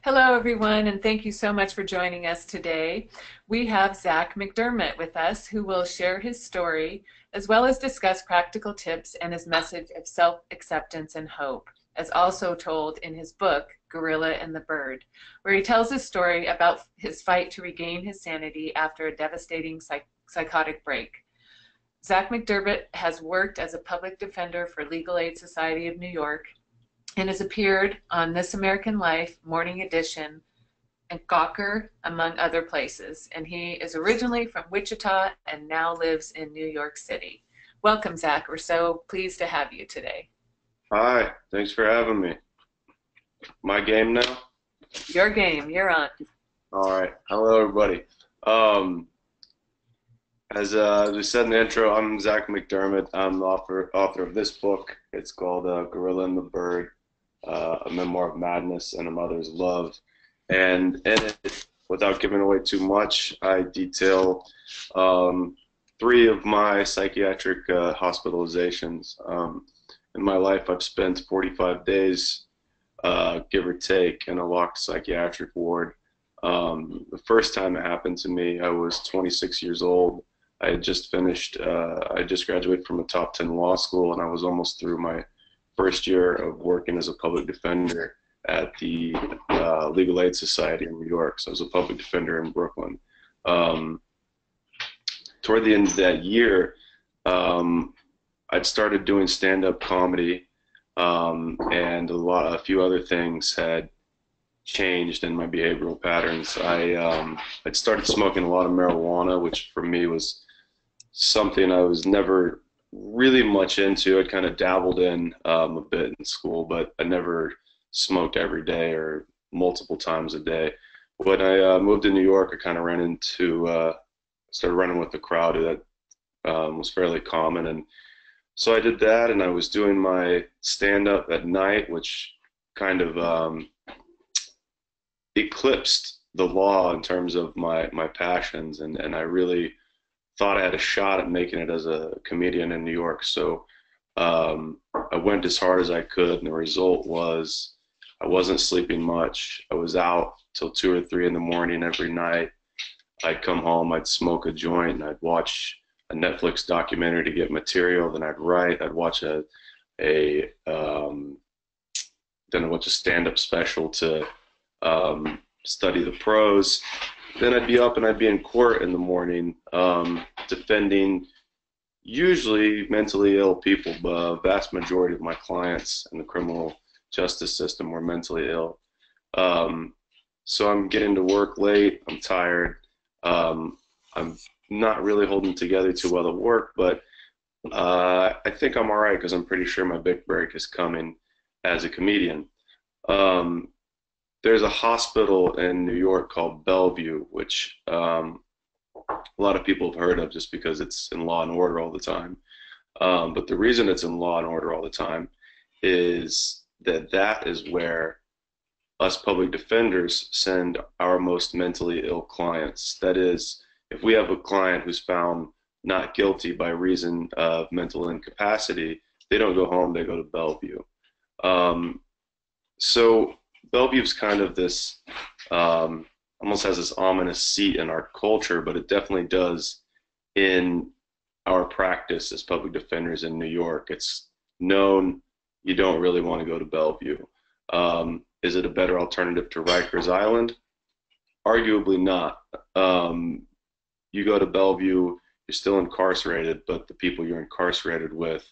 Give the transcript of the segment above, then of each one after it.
Hello, everyone, and thank you so much for joining us today. We have Zack McDermott with us, who will share his story as well as discuss practical tips and his message of self-acceptance and hope, as also told in his book, Gorilla and the Bird, where he tells his story about his fight to regain his sanity after a devastating psychotic break. Zack McDermott has worked as a public defender for Legal Aid Society of New York and has appeared on This American Life, Morning Edition, and Gawker, among other places. And he is originally from Wichita and now lives in New York City. Welcome, Zack. We're so pleased to have you today. Hi, thanks for having me. My game now? Your game, you're on. All right. Hello, everybody. As we said in the intro, I'm Zack McDermott. I'm the author of this book. It's called Gorilla and the Bird, a memoir of madness and a mother's love. And in it, without giving away too much, I detail three of my psychiatric hospitalizations. In my life, I've spent 45 days, give or take, in a locked psychiatric ward. The first time it happened to me, I was 26 years old. I had just finished, I just graduated from a top 10 law school, and I was almost through my first year of working as a public defender at the Legal Aid Society in New York. So I was a public defender in Brooklyn. Toward the end of that year, I'd started doing stand-up comedy, and a few other things had changed in my behavioral patterns. I'd started smoking a lot of marijuana, which for me was something I was never really much into. I'd kind of dabbled in a bit in school, but I never smoked every day or multiple times a day. When I moved to New York, I kind of started running with the crowd that was fairly common, and so I did that, and I was doing my stand-up at night, which kind of eclipsed the law in terms of my passions, and I really thought I had a shot at making it as a comedian in New York. So I went as hard as I could, and the result was I wasn't sleeping much. I was out till 2 or 3 in the morning every night. I'd come home, I'd smoke a joint, and I'd watch a Netflix documentary to get material. Then I'd write. I'd watch then I'd watch a stand-up special to study the prose. Then I'd be up and I'd be in court in the morning, defending usually mentally ill people. The vast majority of my clients in the criminal justice system were mentally ill. So I'm getting to work late. I'm tired. I'm not really holding together too well at work, but I think I'm all right because I'm pretty sure my big break is coming as a comedian. There's a hospital in New York called Bellevue, which a lot of people have heard of just because it's in Law and Order all the time. But the reason it's in Law and Order all the time is that is where us public defenders send our most mentally ill clients. That is, if we have a client who's found not guilty by reason of mental incapacity, they don't go home, they go to Bellevue. So Bellevue's kind of this, almost has this ominous seat in our culture, but it definitely does in our practice as public defenders in New York. It's known you don't really want to go to Bellevue. Is it a better alternative to Rikers Island? Arguably not. You go to Bellevue, you're still incarcerated, but the people you're incarcerated with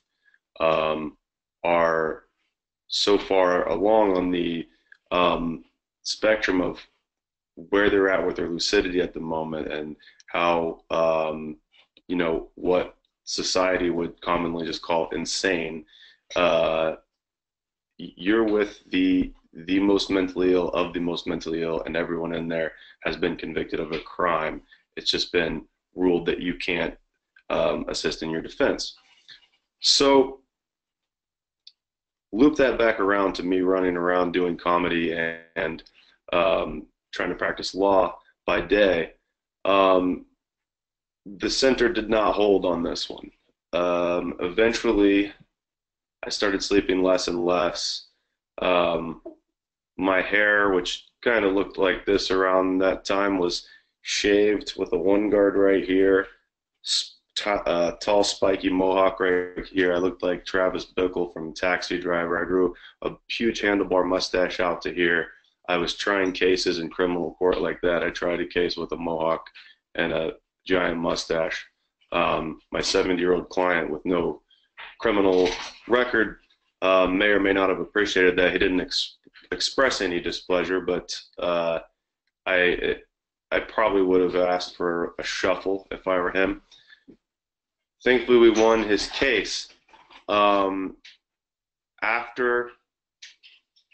are so far along on the spectrum of where they're at with their lucidity at the moment and how, what society would commonly just call insane. You're with the most mentally ill of the most mentally ill, and everyone in there has been convicted of a crime. It's just been ruled that you can't assist in your defense. So loop that back around to me running around doing comedy and trying to practice law by day. The center did not hold on this one. Eventually, I started sleeping less and less. My hair, which kind of looked like this around that time, was shaved with a one guard right here, tall spiky mohawk right here. I looked like Travis Bickle from Taxi Driver. I grew a huge handlebar mustache out to here. I was trying cases in criminal court like that. I tried a case with a mohawk and a giant mustache. My 70-year-old client with no criminal record may or may not have appreciated that. He didn't express any displeasure, but I I probably would have asked for a shuffle if I were him. Thankfully, we won his case. After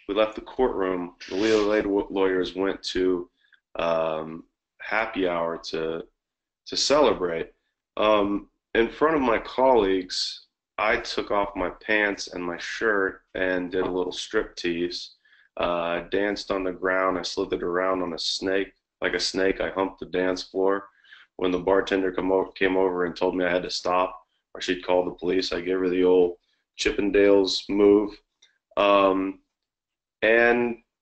we left the courtroom, the legal aid lawyers went to happy hour to celebrate. In front of my colleagues, I took off my pants and my shirt and did a little strip tease. Danced on the ground. I slithered around on a snake, like a snake. I humped the dance floor. When the bartender came over and told me I had to stop or she'd call the police, I gave her the old Chippendales move. And,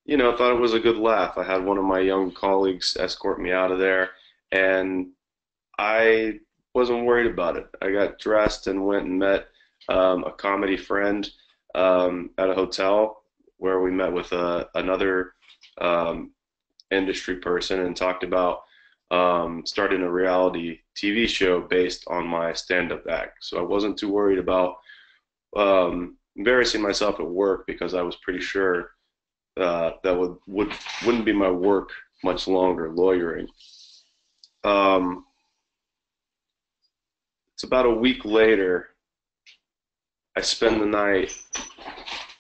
you know, thought it was a good laugh. I had one of my young colleagues escort me out of there, and I wasn't worried about it. I got dressed and went and met a comedy friend at a hotel where we met with another industry person and talked about starting a reality TV show based on my stand-up act. So I wasn't too worried about embarrassing myself at work because I was pretty sure that wouldn't be my work much longer, lawyering. It's about a week later. I spend the night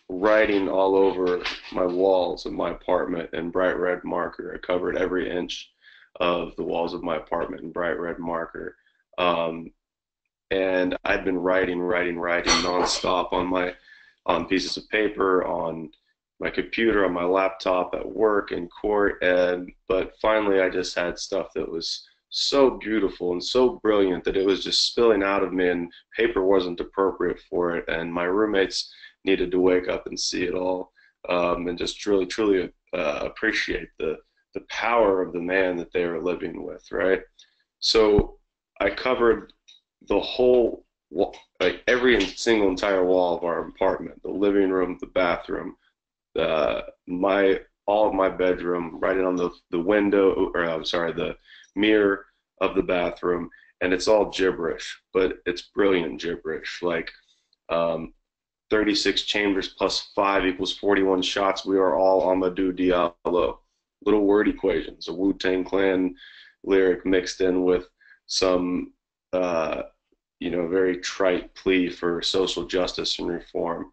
writing all over my walls of my apartment in bright red marker. I covered every inch of the walls of my apartment in bright red marker. And I'd been writing nonstop on pieces of paper, on my computer, on my laptop, at work, in court, but finally I just had stuff that was so beautiful and so brilliant that it was just spilling out of me, and paper wasn't appropriate for it, and my roommates needed to wake up and see it all, and just truly appreciate the power of the man that they were living with, right? So I covered the whole wall, like every single entire wall of our apartment, the living room, the bathroom, all of my bedroom, right on the window, or I'm sorry, the mirror of the bathroom, and it's all gibberish, but it's brilliant gibberish, like 36 chambers plus 5 equals 41 shots. We are all Amadou Diallo. Little word equations, a Wu-Tang Clan lyric mixed in with some, very trite plea for social justice and reform.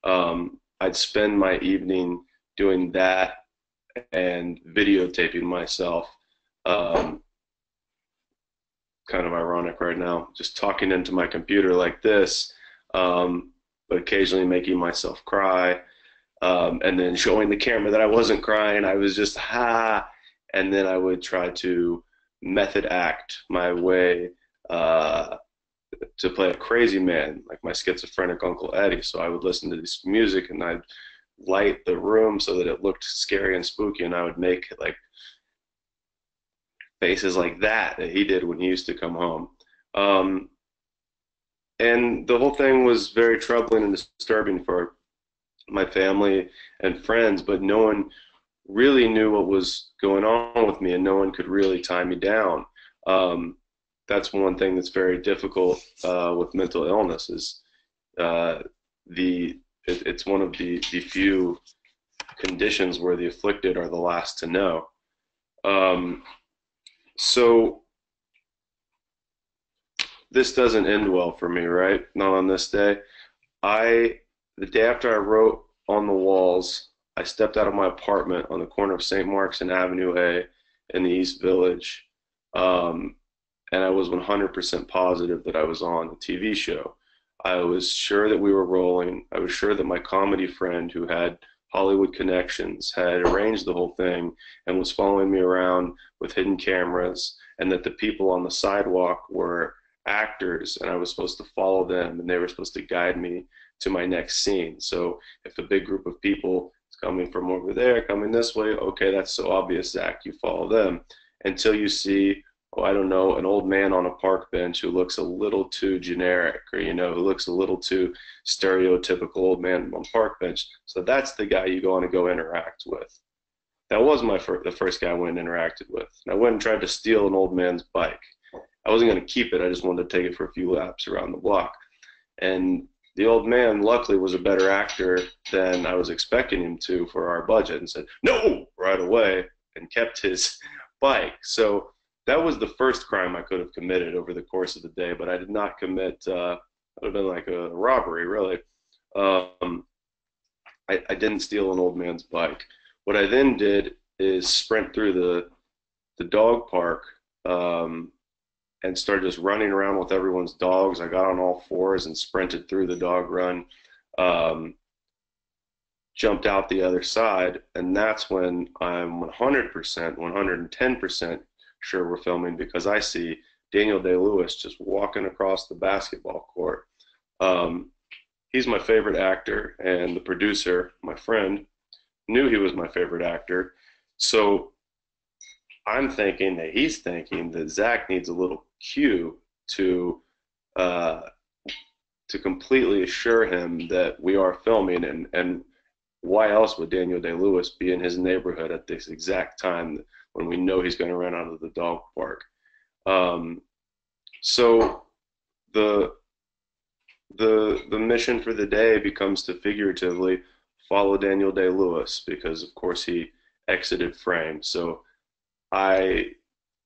I'd spend my evening doing that and videotaping myself. Kind of ironic right now, just talking into my computer like this, but occasionally making myself cry, and then showing the camera that I wasn't crying. I was just and then I would try to method act my way to play a crazy man, like my schizophrenic Uncle Eddie. So I would listen to this music and I'd light the room so that it looked scary and spooky, and I would make like faces like that he did when he used to come home. And the whole thing was very troubling and disturbing for my family and friends, but no one really knew what was going on with me, and no one could really tie me down. That's one thing that's very difficult with mental illness is it's one of the few conditions where the afflicted are the last to know. So this doesn't end well for me, right? Not on this day. The day after I wrote on the walls, I stepped out of my apartment on the corner of St. Mark's and Avenue A in the East Village, and I was 100% positive that I was on a TV show. I was sure that we were rolling. I was sure that my comedy friend, who had Hollywood connections, had arranged the whole thing and was following me around with hidden cameras, and that the people on the sidewalk were actors, and I was supposed to follow them, and they were supposed to guide me to my next scene. So if a big group of people is coming from over there, coming this way. Okay, that's so obvious, Zach. You follow them until you see, oh, I don't know, an old man on a park bench who looks a little too generic, or who looks a little too stereotypical old man on park bench. So that's the guy you want to go interact with. That was the first guy I went and interacted with. And I went and tried to steal an old man's bike. I wasn't going to keep it. I just wanted to take it for a few laps around the block. And the old man, luckily, was a better actor than I was expecting him to for our budget, and said, no, right away, and kept his bike. So that was the first crime I could have committed over the course of the day, but I did not commit, it would have been like a robbery, really. I didn't steal an old man's bike. What I then did is sprint through the dog park, and started just running around with everyone's dogs. I got on all fours and sprinted through the dog run, jumped out the other side, and that's when I'm 100%, 110% sure we're filming, because I see Daniel Day-Lewis just walking across the basketball court. He's my favorite actor, and the producer, my friend, knew he was my favorite actor. So I'm thinking that he's thinking that Zach needs a little cue to completely assure him that we are filming, and why else would Daniel Day-Lewis be in his neighborhood at this exact time when we know he's going to run out of the dog park? So the mission for the day becomes to figuratively follow Daniel Day-Lewis, because of course he exited frame. So I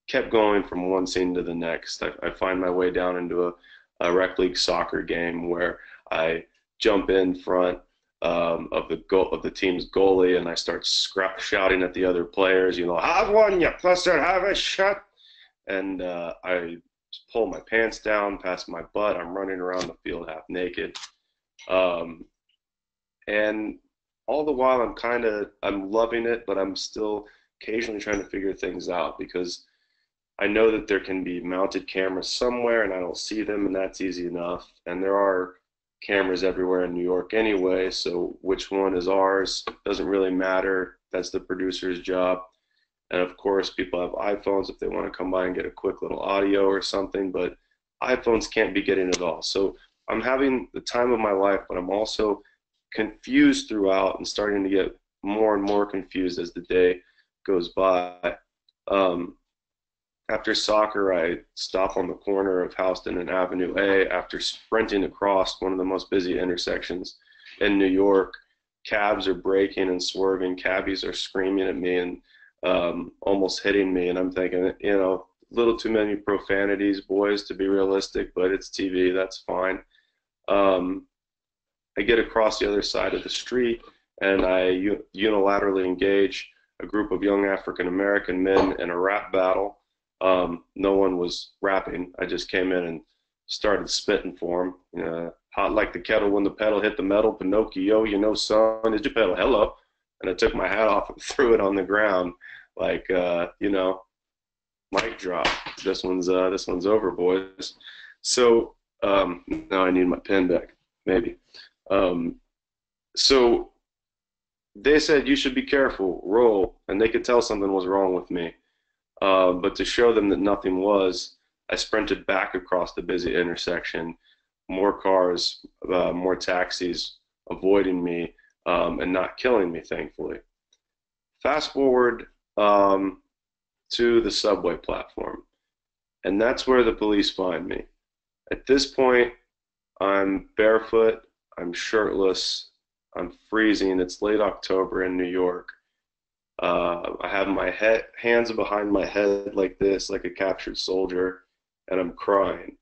kept going from one scene to the next. I find my way down into a rec league soccer game where I jump in front of the team's goalie, and I start shouting at the other players, have one, you cluster, have a shot. And I pull my pants down past my butt. I'm running around the field half naked. And all the while I'm loving it, but I'm still occasionally trying to figure things out, because I know that there can be mounted cameras somewhere and I don't see them, and that's easy enough. And there are cameras everywhere in New York anyway, so which one is ours doesn't really matter. That's the producer's job. And of course, people have iPhones if they want to come by and get a quick little audio or something, but iPhones can't be getting it all. So I'm having the time of my life, but I'm also confused throughout and starting to get more and more confused as the day goes by. After soccer, I stop on the corner of Houston and Avenue A after sprinting across one of the most busy intersections in New York. Cabs are braking and swerving. Cabbies are screaming at me and almost hitting me. And I'm thinking, a little too many profanities, boys, to be realistic, but it's TV. That's fine. I get across the other side of the street, and I unilaterally engage a group of young African-American men in a rap battle. No one was rapping. I just came in and started spitting for them. Hot like the kettle when the pedal hit the metal. Pinocchio, son, is your pedal? Hello. And I took my hat off and threw it on the ground like, mic drop. This one's over, boys. So now I need my pen back, maybe. So they said, you should be careful, roll, and they could tell something was wrong with me. But to show them that nothing was, I sprinted back across the busy intersection, more cars, more taxis avoiding me and not killing me, thankfully. Fast forward to the subway platform, and that's where the police find me. At this point, I'm barefoot, I'm shirtless, I'm freezing. It's late October in New York. I have my hands behind my head like this, like a captured soldier, and I'm crying.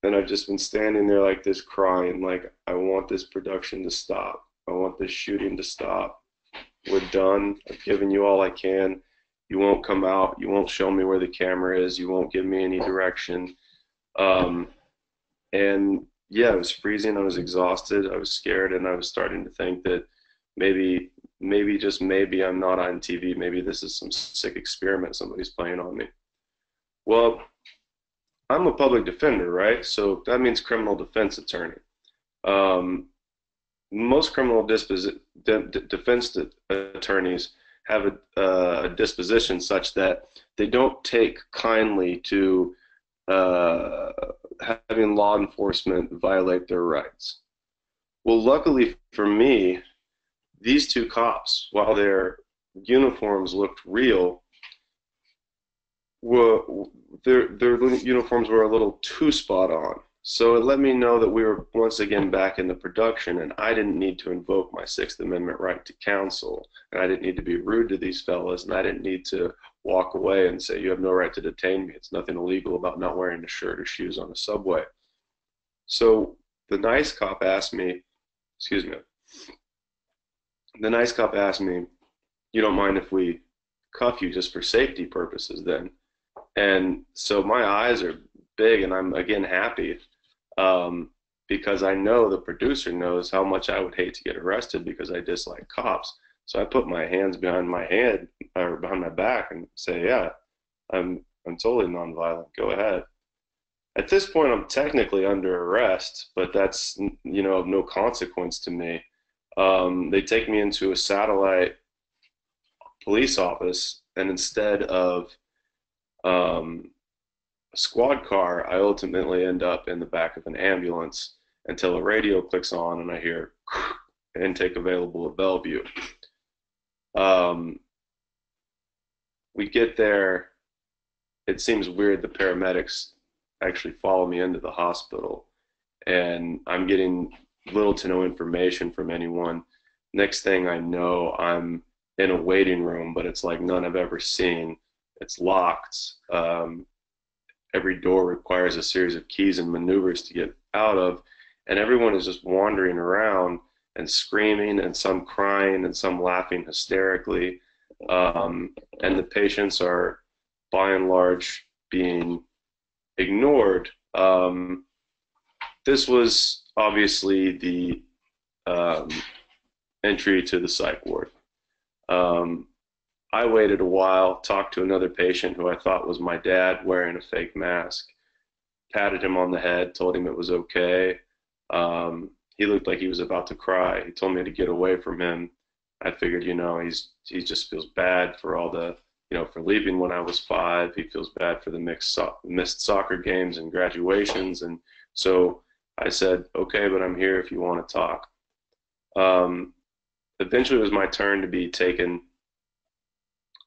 And I've just been standing there like this crying, like, I want this production to stop. I want this shooting to stop. We're done. I've given you all I can. You won't come out. You won't show me where the camera is. You won't give me any direction. And yeah, I was freezing. I was exhausted. I was scared, and I was starting to think that maybe, just maybe I'm not on TV. Maybe this is some sick experiment somebody's playing on me. Well, I'm a public defender, right? So that means criminal defense attorney. most criminal defense attorneys have a disposition such that they don't take kindly to uh, having law enforcement violate their rights. Well, luckily for me, these two cops, while their uniforms looked real, were their uniforms were a little too spot on. So it let me know that we were once again back in the production, and I didn't need to invoke my Sixth Amendment right to counsel, and I didn't need to be rude to these fellas, and I didn't need to walk away and say, you have no right to detain me. It's nothing illegal about not wearing a shirt or shoes on a subway. So the nice cop asked me, excuse me, the nice cop asked me, you don't mind if we cuff you just for safety purposes then? And so my eyes are big, and I'm again happy um, because I know the producer knows how much I would hate to get arrested because I dislike cops. So I put my hands behind my head or behind my back and say, yeah, I'm totally nonviolent. Go ahead. At this point, I'm technically under arrest, but that's of no consequence to me. They take me into a satellite police office, and instead of um, a squad car, I ultimately end up in the back of an ambulance until a radio clicks on and I hear intake available at Bellevue. Um, we get there. It seems weird. The paramedics actually follow me into the hospital, and I'm getting little to no information from anyone. Next thing I know, I'm in a waiting room, but it's like none I've ever seen. It's locked. Every door requires a series of keys and maneuvers to get out of, and everyone is just wandering around and screaming, and some crying, and some laughing hysterically. And the patients are, by and large, being ignored. This was obviously the um, entry to the psych ward. Um, I waited a while, talked to another patient who I thought was my dad wearing a fake mask, patted him on the head, told him it was okay. He looked like he was about to cry. He told me to get away from him. I figured, he just feels bad for all the, for leaving when I was 5. He feels bad for the missed soccer games and graduations. And so I said, okay, but I'm here if you want to talk. Eventually it was my turn to be taken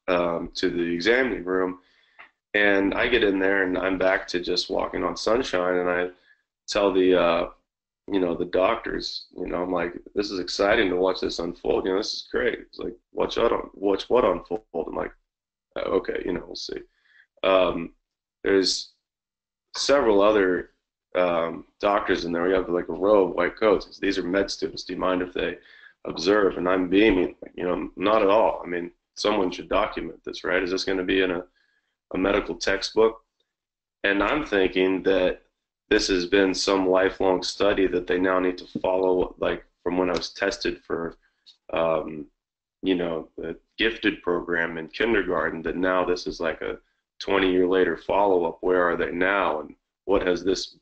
to the examining room, and I get in there and I'm back to just walking on sunshine, and I tell the doctors, I'm like, this is exciting to watch this unfold. This is great. It's like, watch what unfold. I'm like, okay, we'll see. There's several other doctors in there. We have like a row of white coats. These are med students. Do you mind if they observe? And I'm beaming, not at all. I mean, someone should document this, right? Is this going to be in a medical textbook? And I'm thinking that this has been some lifelong study that they now need to follow, like from when I was tested for, the gifted program in kindergarten, that now this is like a 20-year later follow-up. Where are they now? And what has this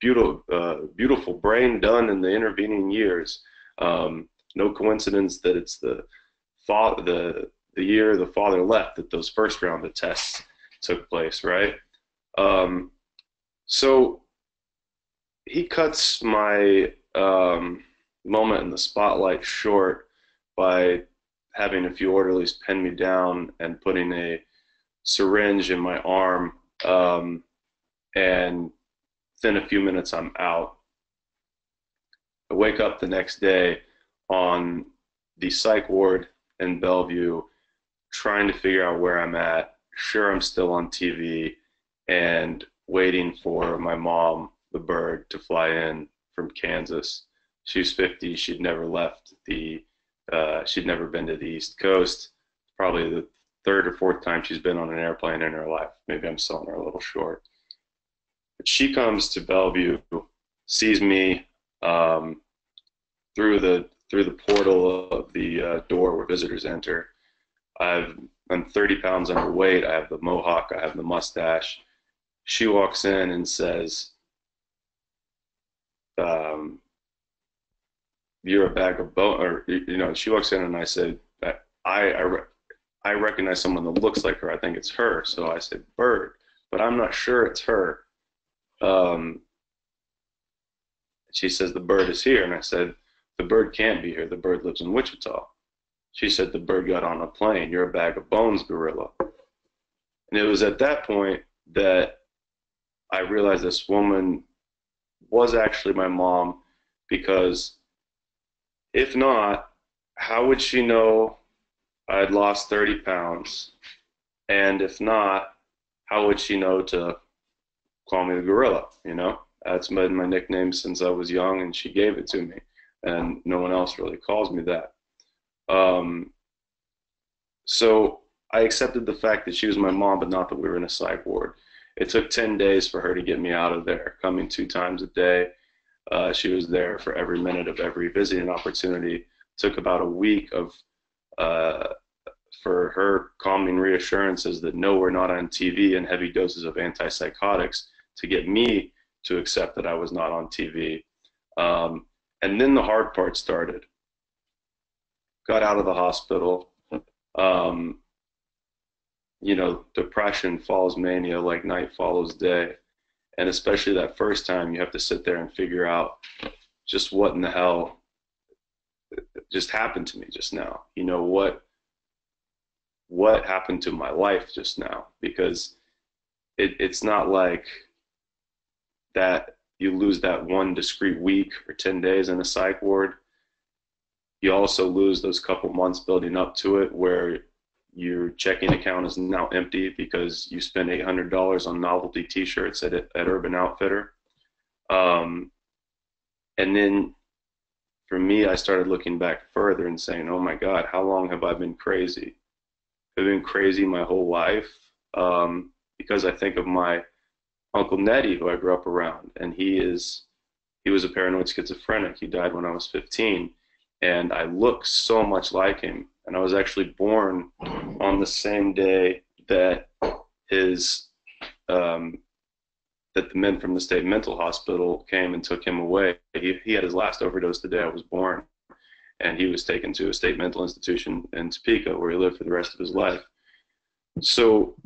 beautiful brain done in the intervening years? No coincidence that it's the year the father left that those first round of tests took place, right? So he cuts my moment in the spotlight short by having a few orderlies pen me down and putting a syringe in my arm, and within a few minutes I'm out. I wake up the next day on the psych ward in Bellevue, trying to figure out where I'm at. Sure, I'm still on TV, and waiting for my mom, the bird, to fly in from Kansas. She's 50. She'd never been to the East Coast. Probably the third or fourth time she's been on an airplane in her life. Maybe I'm selling her a little short. But she comes to Bellevue, sees me through the portal of the door where visitors enter. I'm 30 pounds underweight. I have the mohawk. I have the mustache. She walks in and says, you're a bag of bone, or she walks in and I said, I recognize someone that looks like her. I think it's her. So I said, Bird, but I'm not sure it's her. Um, she says, the bird is here. And I said, the bird can't be here. The bird lives in Wichita. She said, the bird got on a plane. You're a bag of bones, gorilla. And it was at that point that I realized this woman was actually my mom, because if not, how would she know I'd lost 30 pounds? And if not, how would she know to call me the gorilla? That's been my nickname since I was young, and she gave it to me. And no one else really calls me that. Um, so I accepted the fact that she was my mom, but not that we were in a psych ward. It took 10 days for her to get me out of there, coming 2 times a day. She was there for every minute of every visiting opportunity. It took about a week of for her calming reassurances that no, we're not on TV, and heavy doses of antipsychotics to get me to accept that I was not on TV. And then the hard part started. Got out of the hospital. Um, Depression follows mania like night follows day. And especially that first time, you have to sit there and figure out just what in the hell just happened to me just now. What happened to my life just now? Because it's not like that you lose that one discrete week or 10 days in a psych ward. You also lose those couple months building up to it, where your checking account is now empty because you spent $800 on novelty t-shirts at Urban Outfitter. And then for me, I started looking back further and saying, oh my God, how long have I been crazy? I've been crazy my whole life. Because I think of my Uncle Nettie, who I grew up around, and he was a paranoid schizophrenic. He died when I was 15, and I look so much like him. And I was actually born on the same day that his that the men from the state mental hospital came and took him away. He had his last overdose the day I was born, and he was taken to a state mental institution in Topeka, where he lived for the rest of his life. So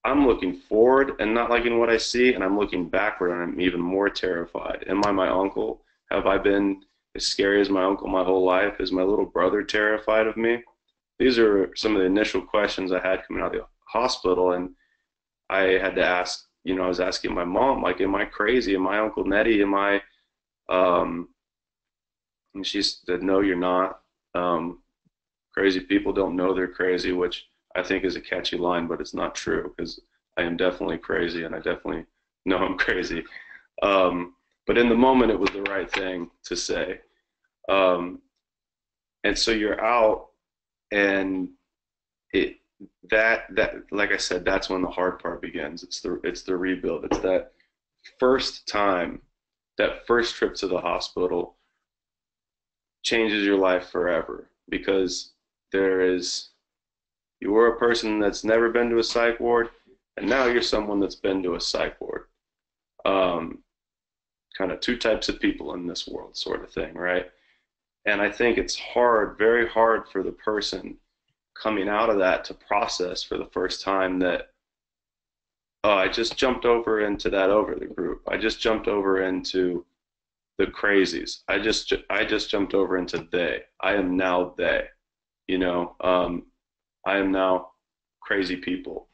I'm looking forward and not liking what I see, and I'm looking backward and I'm even more terrified. Am I my uncle? Have I been as scary as my uncle my whole life? Is my little brother terrified of me? These are some of the initial questions I had coming out of the hospital, and I had to ask, I was asking my mom, like, am I crazy? Am I Uncle Nettie? And she said, no, you're not. Crazy people don't know they're crazy, which I think is a catchy line, but it's not true, because I am definitely crazy, and I definitely know I'm crazy. But in the moment, it was the right thing to say. And so you're out, and it that like I said, that's when the hard part begins. It's the rebuild. It's that first time, that first trip to the hospital changes your life forever, because you were a person that's never been to a psych ward, and now you're someone that's been to a psych ward. Kind of two types of people in this world, sort of thing, right? And I think it's hard, very hard, for the person coming out of that to process for the first time that, oh, I just jumped over into that over the group. I just jumped over into the crazies. I just jumped over into they. I am now they. I am now crazy people.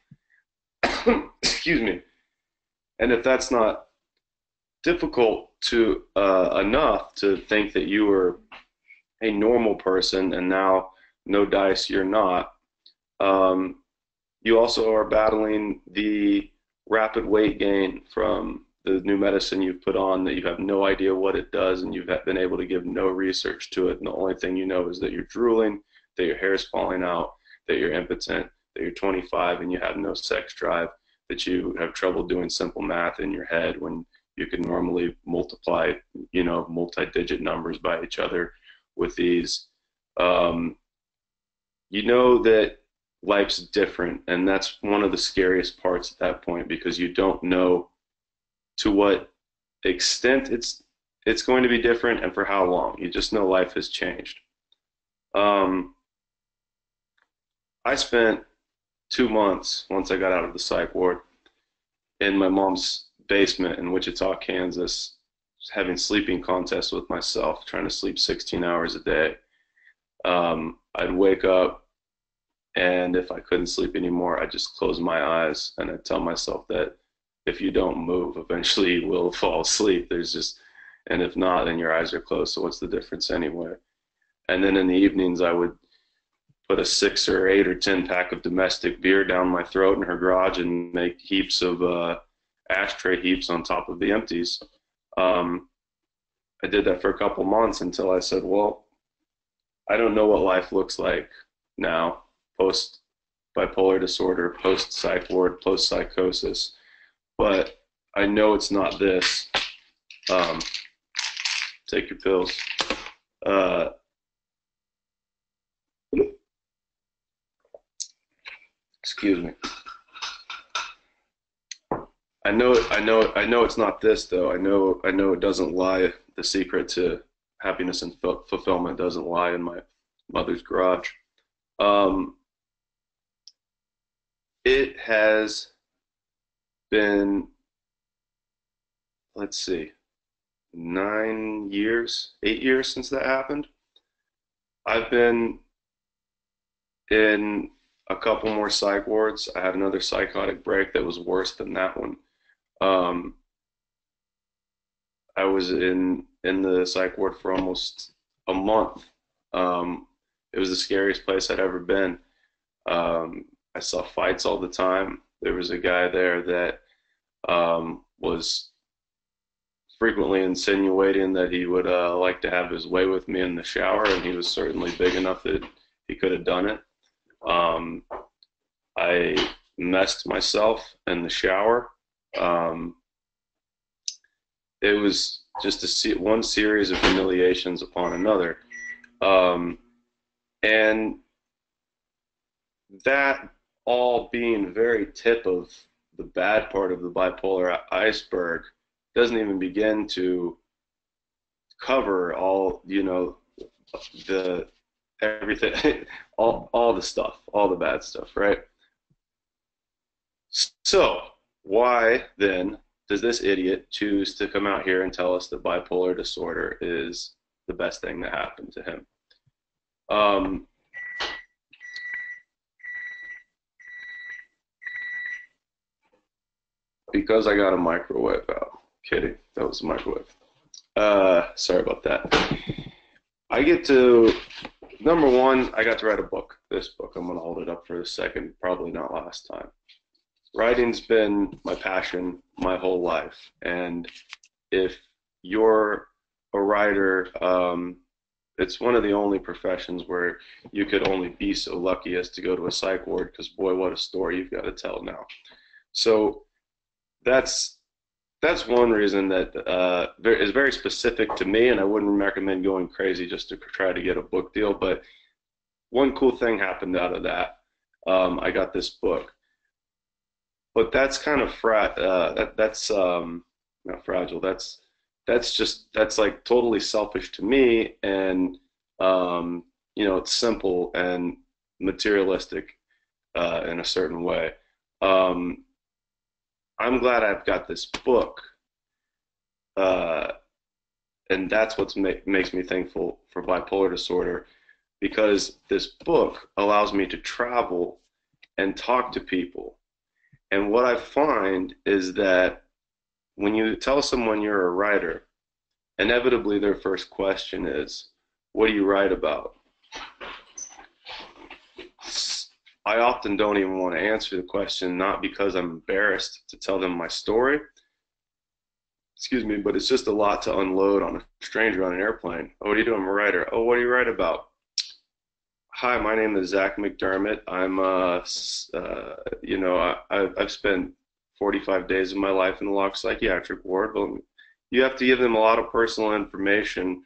Excuse me. And if that's not difficult to enough to think that you were a normal person and now no dice, you're not. You also are battling the rapid weight gain from the new medicine you've put on that you have no idea what it does, and you've been able to give no research to it. And the only thing you know is that you're drooling, that your hair's falling out, that you're impotent, that you're 25 and you have no sex drive, that you have trouble doing simple math in your head when you can normally multiply, multi-digit numbers by each other with ease. You know that life's different, and that's one of the scariest parts at that point, because you don't know to what extent it's it's going to be different, and for how long. You just know life has changed. Um, I spent 2 months once I got out of the psych ward in my mom's basement in Wichita, Kansas, having sleeping contests with myself, trying to sleep 16 hours a day. I'd wake up, and if I couldn't sleep anymore, I'd just close my eyes and I'd tell myself that if you don't move, eventually you will fall asleep. And if not, then your eyes are closed. So what's the difference anyway? And then in the evenings, I would put a 6 or 8 or 10 pack of domestic beer down my throat in her garage and make heaps of ashtray heaps on top of the empties. Um, I did that for a couple months until I said, well, I don't know what life looks like now, post bipolar disorder, post psych ward, post psychosis, but I know it's not this. Um, take your pills. Uh, excuse me. I know it's not this though. I know it doesn't lie. The secret to happiness and fulfillment doesn't lie in my mother's garage. Um, it has been, let's see, 9 years, 8 years since that happened. I've been in a couple more psych wards. I had another psychotic break that was worse than that one. Um, I was in the psych ward for almost a month. Um, it was the scariest place I'd ever been. I saw fights all the time. There was a guy there that was frequently insinuating that he would like to have his way with me in the shower, and he was certainly big enough that he could have done it. Um, I messed myself in the shower. Um, it was just one series of humiliations upon another. Um, and that all being very tip of the bad part of the bipolar iceberg doesn't even begin to cover all, the everything, all the stuff, all the bad stuff, right? So why then does this idiot choose to come out here and tell us that bipolar disorder is the best thing that happened to him? Um, because I got a microwave out. Kidding, that was a microwave. Sorry about that. I get to, number one, I got to write a book. This book, I'm going to hold it up for a second, probably not last time. Writing's been my passion my whole life. And if you're a writer, it's one of the only professions where you could only be so lucky as to go to a psych ward, because boy, what a story you've got to tell now. So that's one reason that is very specific to me, and I wouldn't recommend going crazy just to try to get a book deal. But one cool thing happened out of that. I got this book, but that's kind of that's not fragile. That's like totally selfish to me, and it's simple and materialistic in a certain way. Um, I'm glad I've got this book, uh, and that's what makes me thankful for bipolar disorder, because this book allows me to travel and talk to people. And what I find is that when you tell someone you're a writer, inevitably their first question is, what do you write about? I often don't even want to answer the question, not because I'm embarrassed to tell them my story, excuse me, but it's just a lot to unload on a stranger on an airplane. Oh, what do you do? I'm a writer. Oh, what do you write about? Hi, my name is Zack McDermott. I've spent 45 days of my life in the locked psychiatric ward, but you have to give them a lot of personal information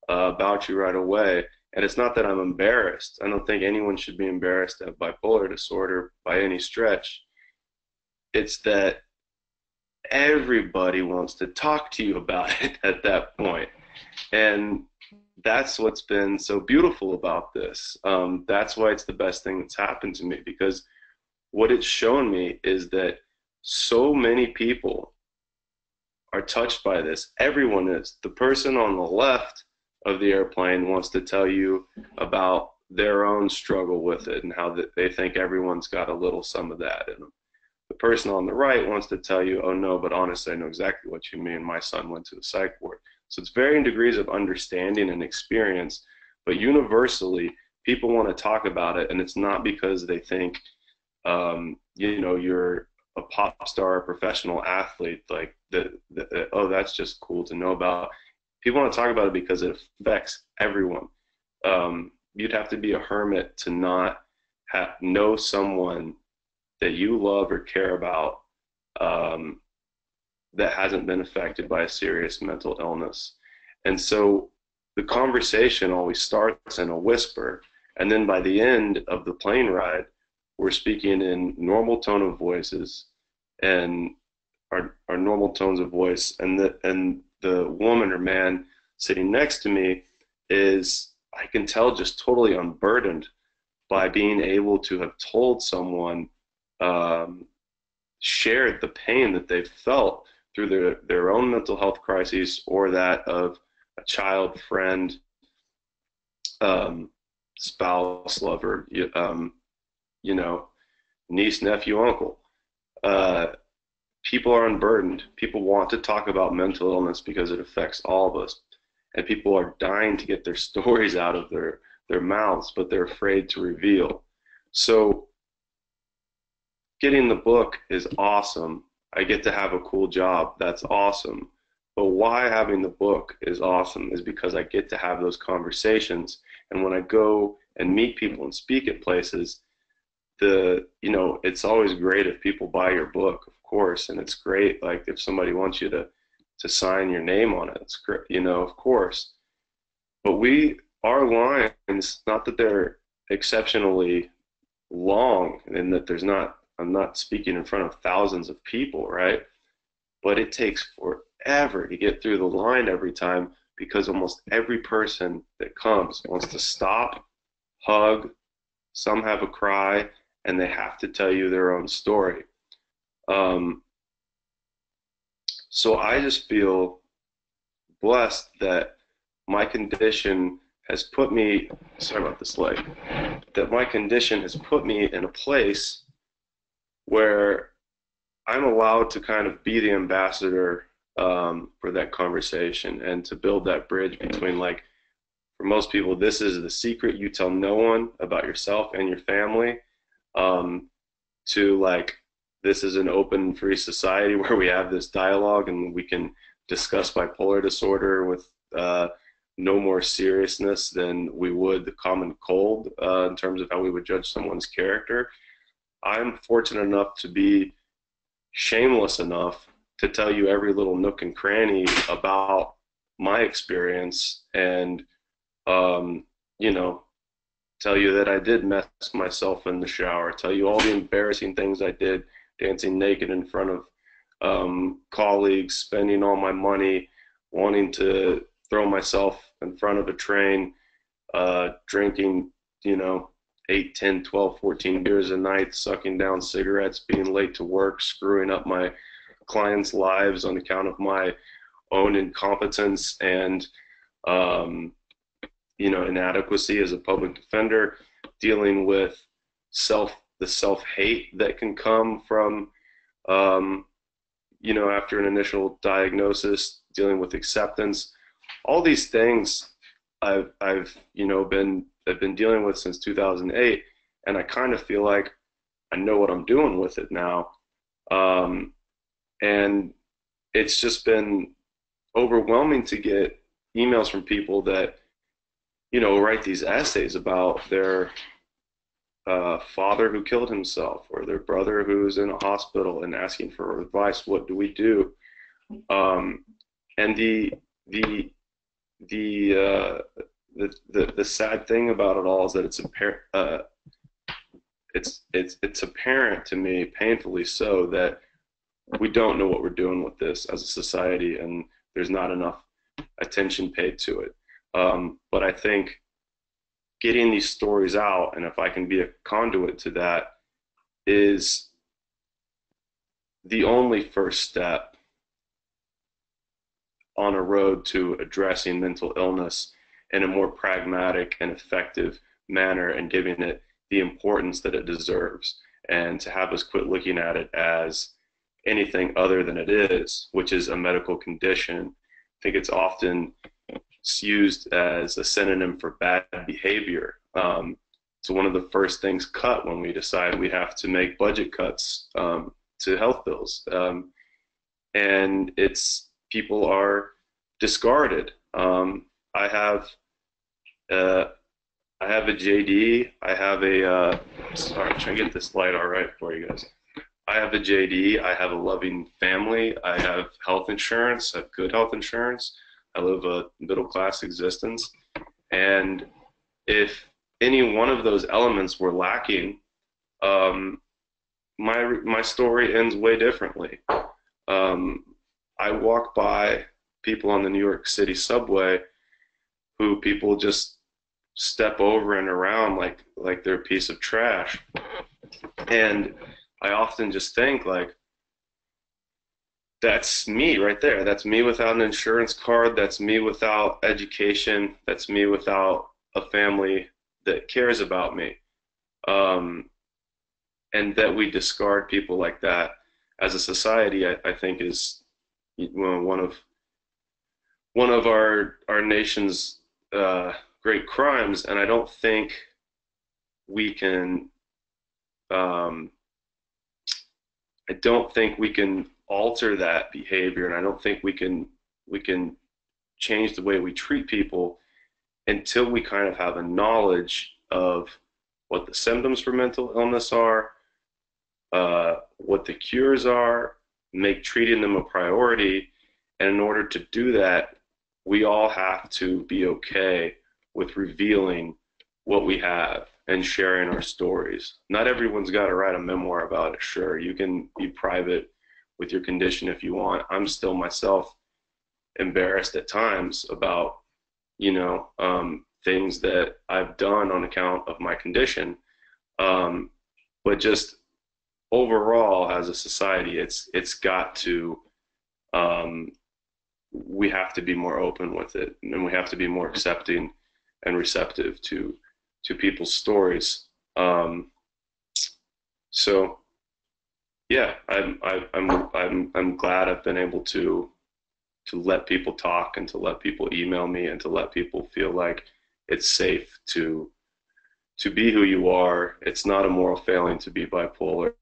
about you right away. And it's not that I'm embarrassed. I don't think anyone should be embarrassed to have bipolar disorder by any stretch. It's that everybody wants to talk to you about it at that point. And that's what's been so beautiful about this. That's why it's the best thing that's happened to me, because what it's shown me is that so many people are touched by this. Everyone is. The person on the left of the airplane wants to tell you about their own struggle with it and how they think everyone's got a little some of that in them. The person on the right wants to tell you, oh no, but honestly, I know exactly what you mean. My son went to the psych ward. So it's varying degrees of understanding and experience, but universally, people want to talk about it, and it's not because they think, you're a pop star, a professional athlete, like oh, that's just cool to know about. People want to talk about it because it affects everyone. You'd have to be a hermit to not know someone that you love or care about that hasn't been affected by a serious mental illness. And so the conversation always starts in a whisper, and then by the end of the plane ride, we're speaking in normal tone of voices and our normal tones of voice. And the woman or man sitting next to me is, I can tell, just totally unburdened by being able to have told someone, shared the pain that they've felt through their own mental health crises or that of a child, friend, spouse, lover, niece, nephew, uncle. People are unburdened. People want to talk about mental illness because it affects all of us. And people are dying to get their stories out of their mouths, but they're afraid to reveal. So getting the book is awesome. I get to have a cool job. That's awesome. But why having the book is awesome is because I get to have those conversations. And when I go and meet people and speak at places, it's always great if people buy your book, of course, and it's great, like, if somebody wants you to sign your name on it, it's great, of course. But our lines, not that they're exceptionally long and that I'm not speaking in front of thousands of people, right? But it takes forever to get through the line every time, because almost every person that comes wants to stop, hug, some have a cry, and they have to tell you their own story. So I just feel blessed that my condition has put me, sorry about this leg, that my condition has put me in a place where I'm allowed to kind of be the ambassador for that conversation and to build that bridge between, like, for most people, this is the secret you tell no one about yourself and your family, to, like, this is an open, free society where we have this dialogue and we can discuss bipolar disorder with no more seriousness than we would the common cold in terms of how we would judge someone's character. I'm fortunate enough to be shameless enough to tell you every little nook and cranny about my experience and, tell you that I did mess myself in the shower, tell you all the embarrassing things I did, dancing naked in front of colleagues, spending all my money, wanting to throw myself in front of a train, drinking, 8, 10, 12, 14 beers a night, sucking down cigarettes, being late to work, screwing up my clients' lives on account of my own incompetence and, inadequacy as a public defender, dealing with the self-hate that can come from, after an initial diagnosis, dealing with acceptance. All these things I've been dealing with since 2008, and I kind of feel like I know what I'm doing with it now. And it's just been overwhelming to get emails from people that, write these essays about their father who killed himself or their brother who's in a hospital and asking for advice. What do we do? And the sad thing about it all is that it's apparent to me, painfully so, that we don't know what we're doing with this as a society, and there's not enough attention paid to it. But I think getting these stories out, and if I can be a conduit to that, is the only first step on a road to addressing mental illness in a more pragmatic and effective manner and giving it the importance that it deserves, and to have us quit looking at it as anything other than it is, which is a medical condition. I think it's often used as a synonym for bad behavior. So one of the first things cut when we decide we have to make budget cuts to health bills, and it's people are discarded. I have I have a JD. I have a sorry, trying to get this light all right for you guys. I have a JD. I have a loving family. I have health insurance. I have good health insurance. I live a middle class existence. And if any one of those elements were lacking, my story ends way differently. I walk by people on the New York City subway who people just step over and around like they're a piece of trash. And I often just think like, that's me right there. That's me without an insurance card. That's me without education. That's me without a family that cares about me. And that we discard people like that as a society, I think is one of our nation's great crimes. And I don't think we can I don't think we can alter that behavior, and I don't think we can change the way we treat people until we kind of have a knowledge of what the symptoms for mental illness are, what the cures are, make treating them a priority. And in order to do that, we all have to be okay with revealing what we have and sharing our stories. Not everyone's got to write a memoir about it. Sure, you can be private with your condition if you want. I'm still myself embarrassed at times about, things that I've done on account of my condition. But just overall, as a society, it's got to, we have to be more open with it, and we have to be more accepting and receptive to people's stories. So yeah, I'm glad I've been able to let people talk, and to let people email me, and to let people feel like it's safe to be who you are. It's not a moral failing to be bipolar,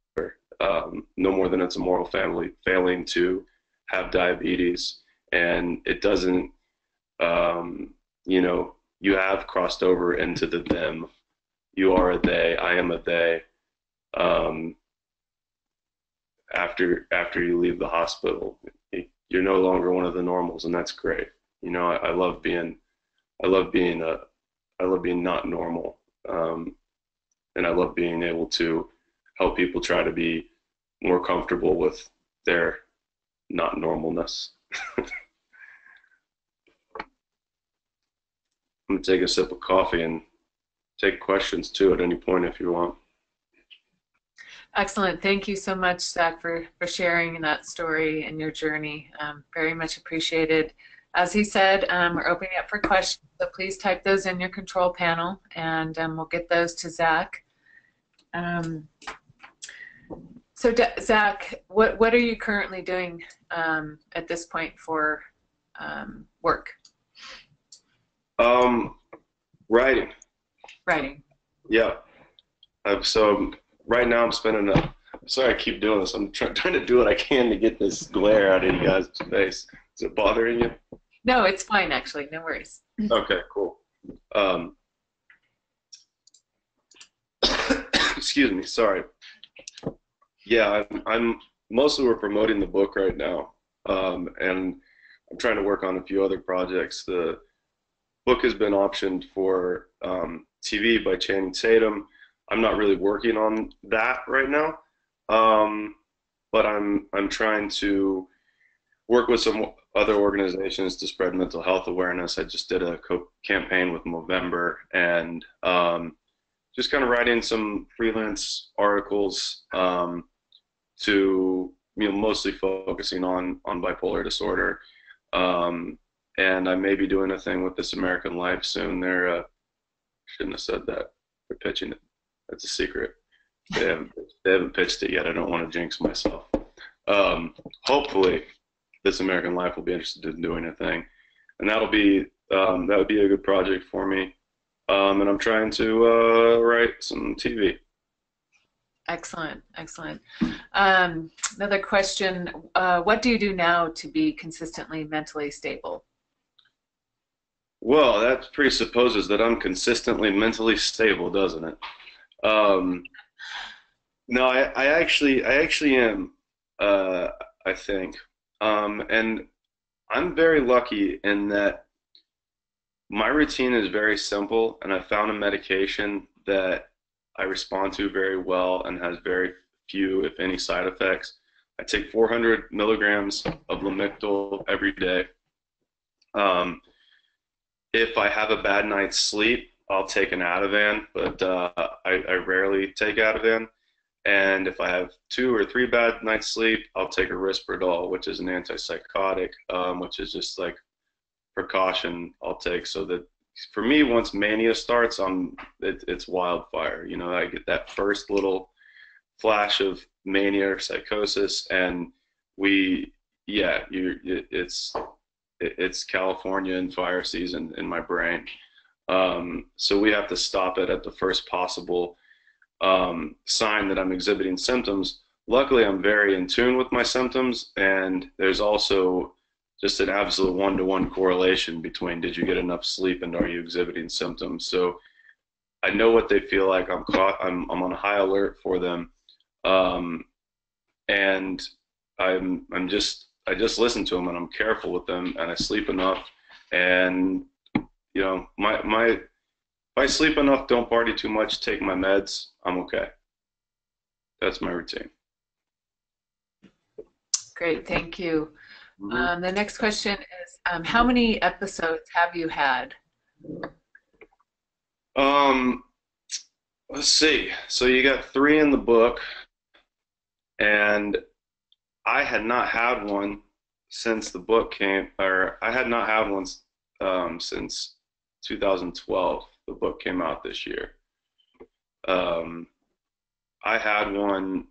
no more than it's a moral failing to have diabetes. And it doesn't, you have crossed over into the them. You are a they. I am a they. After you leave the hospital, you're no longer one of the normals, and that's great. I love being not normal, and I love being able to help people try to be more comfortable with their not normalness. I'm gonna take a sip of coffee and take questions too at any point if you want. Excellent. Thank you so much, Zach, for sharing that story and your journey. Very much appreciated. As he said, we're opening up for questions, so please type those in your control panel, and we'll get those to Zach. So, Zach, what are you currently doing at this point for work? Writing. Writing. Yeah. So right now I'm spending sorry I keep doing this. I'm trying to do what I can to get this glare out of you guys' face. Is it bothering you? No, it's fine actually. No worries. Okay, cool. Excuse me. Sorry. Yeah, I'm mostly we're promoting the book right now, and I'm trying to work on a few other projects. The book has been optioned for TV by Channing Tatum. I'm not really working on that right now, but I'm trying to work with some other organizations to spread mental health awareness. I just did a campaign with Movember, and just kind of writing some freelance articles to mostly focusing on bipolar disorder. Um, and I may be doing a thing with This American Life soon. They're shouldn't have said that. They're pitching it. That's a secret. They haven't they haven't pitched it yet. I don't want to jinx myself. Hopefully, This American Life will be interested in doing a thing, and that would be a good project for me. And I'm trying to write some TV. Excellent, excellent. Another question, what do you do now to be consistently mentally stable? Well, that presupposes that I'm consistently mentally stable, doesn't it? Um, no, I actually am. Uh, I think, and I'm very lucky in that my routine is very simple, and I found a medication that I respond to very well and has very few, if any, side effects. I take 400 milligrams of Lamictal every day. Um, if I have a bad night's sleep, I'll take an Ativan, but I rarely take Ativan. And if I have 2 or 3 bad nights sleep, I'll take a Risperdal, which is an antipsychotic, which is just like precaution I'll take so that for me, once mania starts, it's wildfire. I get that first little flash of mania or psychosis, and we, yeah, it's California and fire season in my brain. So we have to stop it at the first possible sign that I'm exhibiting symptoms. Luckily, I'm very in tune with my symptoms, and there's also just an absolute one-to-one correlation between did you get enough sleep and are you exhibiting symptoms. So I know what they feel like. I'm on high alert for them, um, and I just listen to them and I'm careful with them and I sleep enough. And my if I sleep enough, don't party too much, take my meds, I'm okay. That's my routine. Great, thank you. Mm-hmm. The next question is, how many episodes have you had? Um, let's see. So you got 3 in the book, and I had not had one since the book came, or I had not had one since 2012. The book came out this year. Um, I had one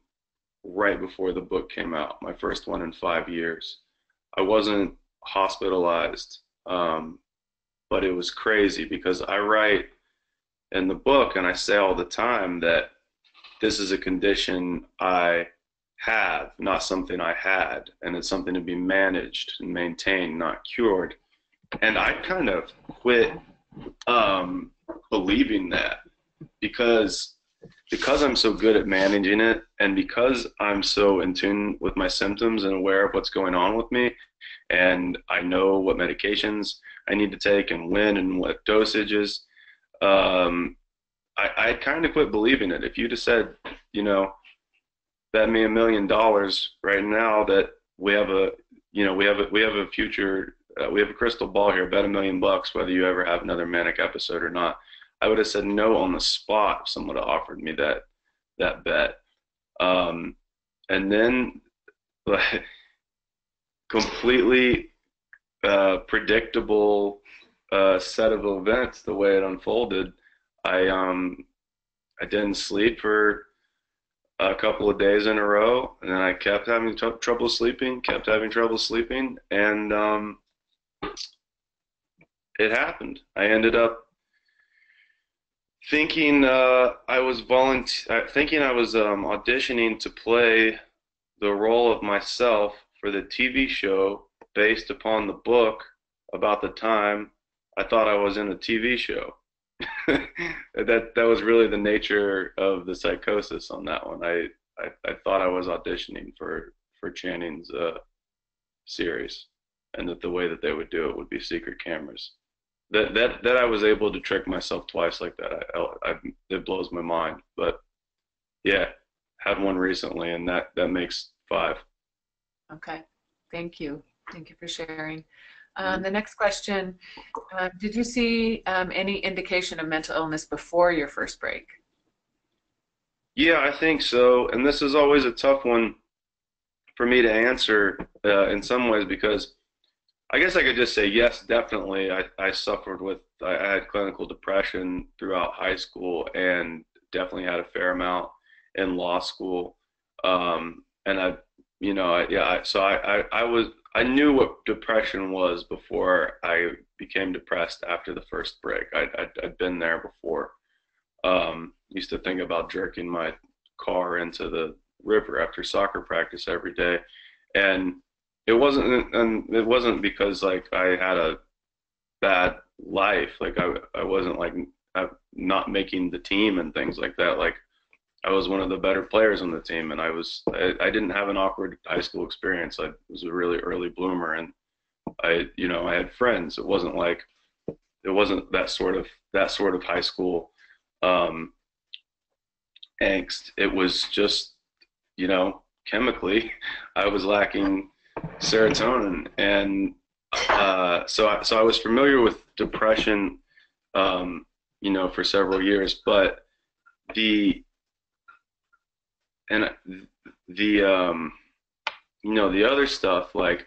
right before the book came out, my first one in 5 years. I wasn't hospitalized, but it was crazy because I write in the book and I say all the time that this is a condition I have, not something I had, and it's something to be managed and maintained, not cured. And I kind of quit believing that because I'm so good at managing it, and because I'm so in tune with my symptoms and aware of what's going on with me, and I know what medications I need to take and when and what dosages, I kind of quit believing it. If you'd have said, bet me $1 million right now that we have a future, we have a crystal ball here, bet $1 million whether you ever have another manic episode or not, I would have said no on the spot if someone had offered me that bet. And then, like, completely predictable set of events, the way it unfolded. I didn't sleep for a couple of days in a row, and then I kept having trouble sleeping, and it happened. I ended up thinking thinking I was auditioning to play the role of myself for the TV show based upon the book about the time I thought I was in a TV show. That was really the nature of the psychosis on that one. I thought I was auditioning for Channing's series, and that the way that they would do it would be secret cameras. That I was able to trick myself twice like that. It blows my mind. But yeah, had one recently, and that makes 5. Okay. Thank you. Thank you for sharing. Mhm. The next question, did you see any indication of mental illness before your first break? Yeah, I think so. And this is always a tough one for me to answer in some ways because I guess I could just say yes, definitely. I suffered with, I had clinical depression throughout high school and definitely had a fair amount in law school. And I, yeah, I knew what depression was before I became depressed after the first break. I'd been there before. Used to think about jerking my car into the river after soccer practice every day, and it wasn't because like I had a bad life. Like I wasn't like not making the team and things like that. Like I was one of the better players on the team, and I didn't have an awkward high school experience. I was a really early bloomer, and I had friends. It wasn't that sort of high school um, angst. It was just, chemically, I was lacking serotonin, and so I was familiar with depression, for several years, but the and the the other stuff, like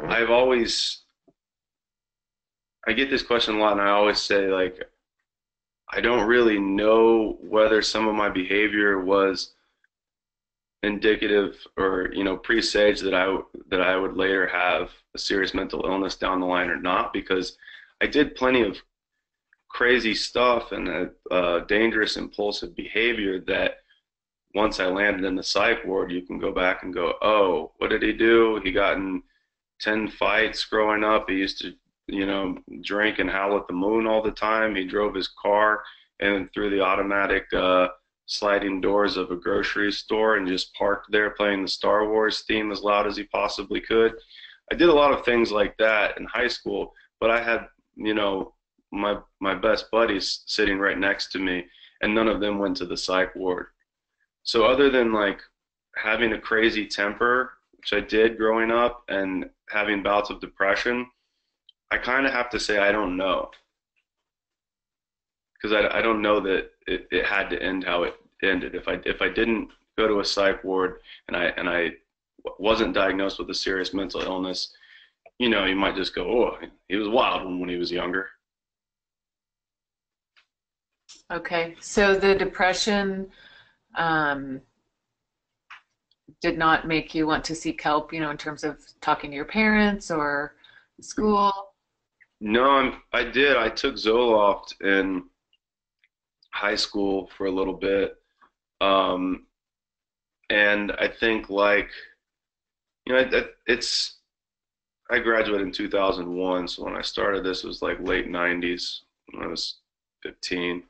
I've always I get this question a lot, and I always say like I don't really know whether some of my behavior was indicative or presage that I would later have a serious mental illness down the line or not, because I did plenty of crazy stuff and dangerous impulsive behavior that once I landed in the psych ward, you can go back and go, oh, what did he do? He got in 10 fights growing up. He used to, drink and howl at the moon all the time. He drove his car and through the automatic sliding doors of a grocery store and just parked there playing the Star Wars theme as loud as he possibly could. I did a lot of things like that in high school, but I had, my best buddies sitting right next to me, and none of them went to the psych ward. So other than like having a crazy temper, which I did growing up, and having bouts of depression, I kind of have to say I don't know, because I don't know that it had to end how it ended. If I didn't go to a psych ward and I wasn't diagnosed with a serious mental illness, you might just go, oh, he was wild when he was younger. Okay, so the depression um, did not make you want to seek help, in terms of talking to your parents or school? No, I did. I took Zoloft in high school for a little bit. Um, and I think like, it's I graduated in 2001, so when I started this it was like late 90s when I was 15.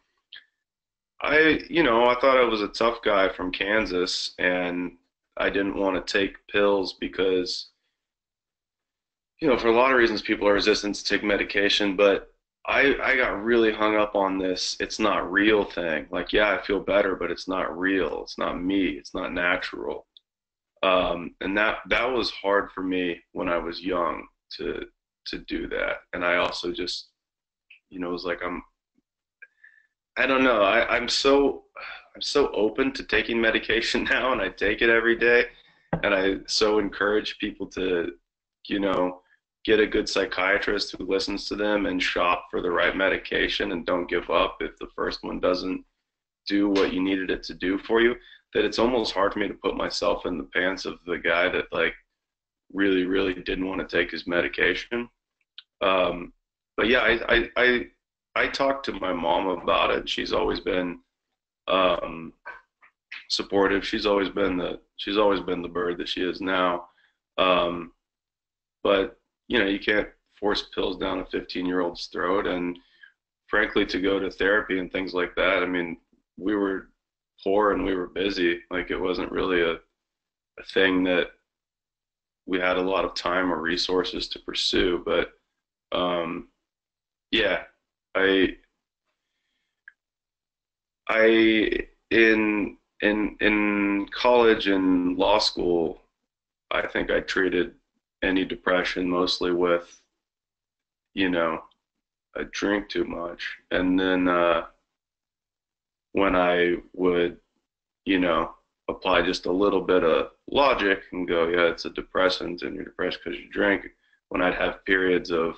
I thought I was a tough guy from Kansas, and I didn't want to take pills because, for a lot of reasons, people are resistant to take medication, but I got really hung up on this it's not real thing. Like, yeah, I feel better, but it's not real. It's not me. It's not natural. And that was hard for me when I was young to do that. And I also just, was like I don't know. I'm so open to taking medication now, and I take it every day. And I so encourage people to, you know, get a good psychiatrist who listens to them and shop for the right medication and don't give up if the first one doesn't do what you needed it to do for you. That it's almost hard for me to put myself in the pants of the guy that like really, really didn't want to take his medication. Um, but yeah, I talked to my mom about it. She's always been um, supportive. She's always been the bird that she is now. Um, but you can't force pills down a 15-year-old's throat. And frankly, to go to therapy and things like that, I mean, we were poor and we were busy. Like it wasn't really a thing that we had a lot of time or resources to pursue. But yeah, I I in in college and law school, I think I treated any depression mostly with, you know, I drink too much. And then when I would, you know, apply just a little bit of logic and go, yeah, it's a depressant and you're depressed because you drink. When I'd have periods of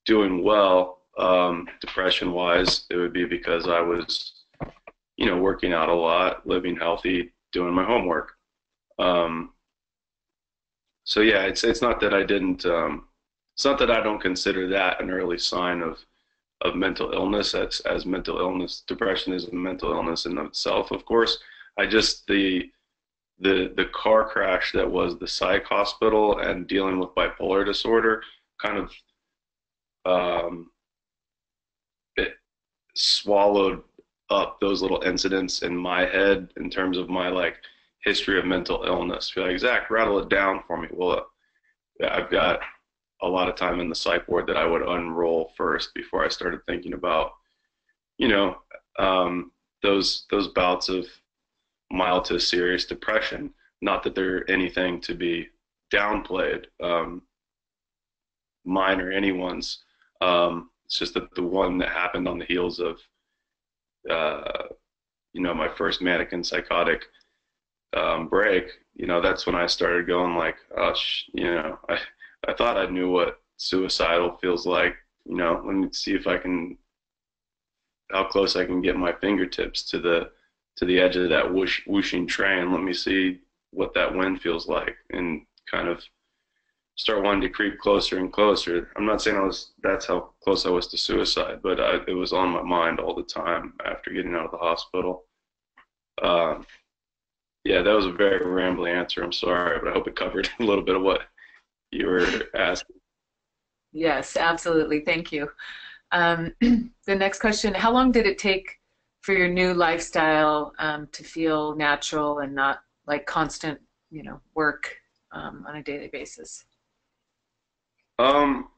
doing well, depression wise, it would be because I was, working out a lot, living healthy, doing my homework. Um, so yeah, it's not that I didn't, it's not that I don't consider that an early sign of mental illness. As mental illness, depression is a mental illness in itself, of course. I just the car crash that was the psych hospital and dealing with bipolar disorder kind of it swallowed up those little incidents in my head in terms of my like history of mental illness. Feel like, Zach, rattle it down for me. Well, I've got a lot of time in the psych ward that I would unroll first before I started thinking about, you know, those bouts of mild to serious depression. Not that they're anything to be downplayed, mine or anyone's. It's just that the one that happened on the heels of, uh, my first manic and psychotic break. That's when I started going like, oh, I thought I knew what suicidal feels like. Let me see if I can, how close I can get my fingertips to the edge of that whooshing train. Let me see what that wind feels like, and kind of start wanting to creep closer and closer. I'm not saying that's how close I was to suicide, but it was on my mind all the time after getting out of the hospital. Um, yeah, that was a very rambling answer. I'm sorry, but I hope it covered a little bit of what you were asking. Yes, absolutely. Thank you. The next question, how long did it take for your new lifestyle to feel natural and not like constant, work on a daily basis? Um,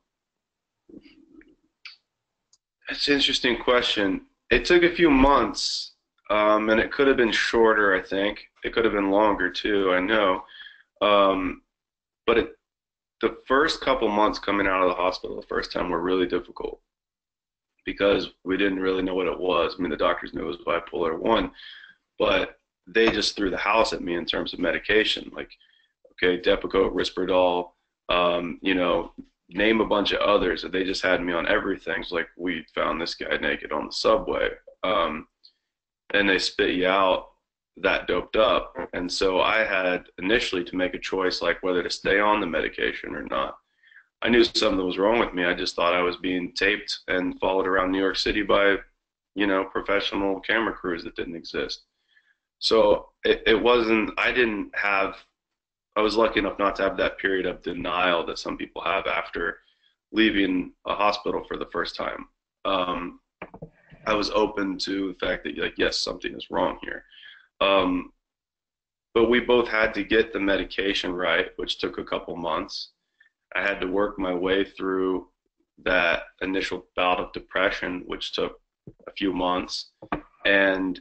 it's an interesting question. It took a few months, and it could have been shorter, I think. It could have been longer too, I know. Um, but the first couple months coming out of the hospital the first time were really difficult because we didn't really know what it was. I mean, the doctors knew it was bipolar 1, but they just threw the house at me in terms of medication. Like, okay, Depakote, Risperdal, name a bunch of others. They just had me on everything. It's like, we found this guy naked on the subway. And they spit you out that doped up. And so I had initially to make a choice like whether to stay on the medication or not. I knew something was wrong with me. I just thought I was being taped and followed around New York City by, professional camera crews that didn't exist. So it wasn't, I was lucky enough not to have that period of denial that some people have after leaving a hospital for the first time. I was open to the fact that, like, yes, something is wrong here. Um, but we both had to get the medication right, which took a couple months. I had to work my way through that initial bout of depression, which took a few months. And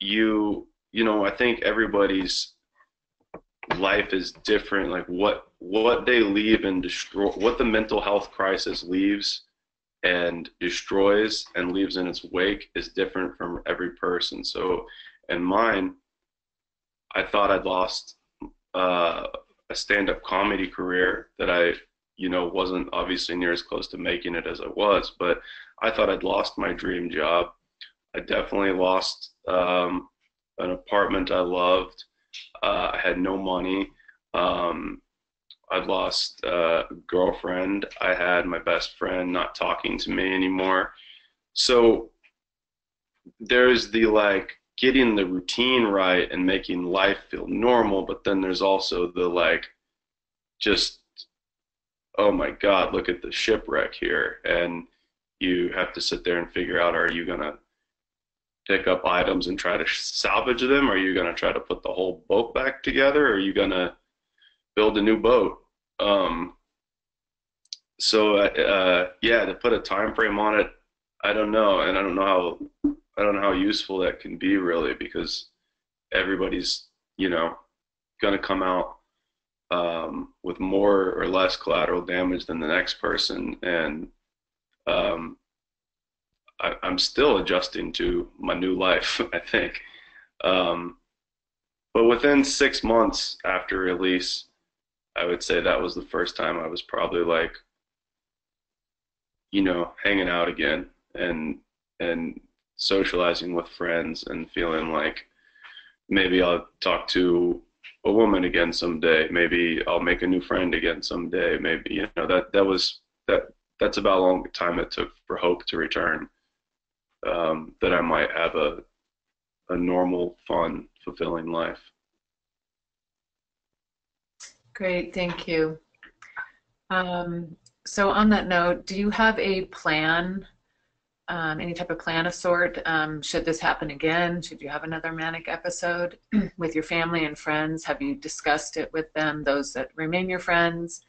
I think everybody's life is different. Like what they leave and destroy, what the mental health crisis leaves and destroys and leaves in its wake is different from every person. So in mine, I thought I'd lost a stand-up comedy career that I, wasn't obviously near as close to making it as I was, but I thought I'd lost my dream job. I definitely lost an apartment I loved. I had no money. I'd lost a girlfriend. I had my best friend not talking to me anymore. So there's the like getting the routine right and making life feel normal, but then there's also the like just, oh my God, look at the shipwreck here. And you have to sit there and figure out, are you going to pick up items and try to salvage them? Are you going to try to put the whole boat back together? Or are you going to build a new boat? Yeah, to put a time frame on it, I don't know. And I don't know how useful that can be really, because everybody's, going to come out with more or less collateral damage than the next person. And um, I'm still adjusting to my new life, I think. Um, but within 6 months after release, I would say that was the first time I was probably like, hanging out again and and socializing with friends and feeling like maybe I'll talk to a woman again someday. Maybe I'll make a new friend again someday. Maybe, that's about a long time it took for hope to return. That I might have a normal, fun, fulfilling life. Great, thank you. So on that note, do you have a plan, any type of plan of sort? Should this happen again? Should you have another manic episode with your family and friends? Have you discussed it with them, those that remain your friends,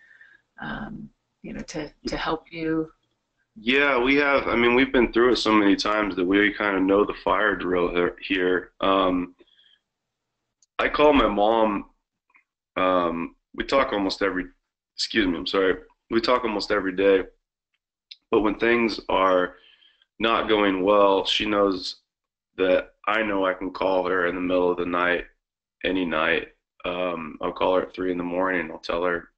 to help you? Yeah, we have. I mean, we've been through it so many times that we kind of know the fire drill here. I call my mom. We talk almost every, excuse me, I'm sorry. We talk almost every day. But when things are not going well, she knows that I know I can call her in the middle of the night, any night. I'll call her at 3 in the morning. I'll tell her,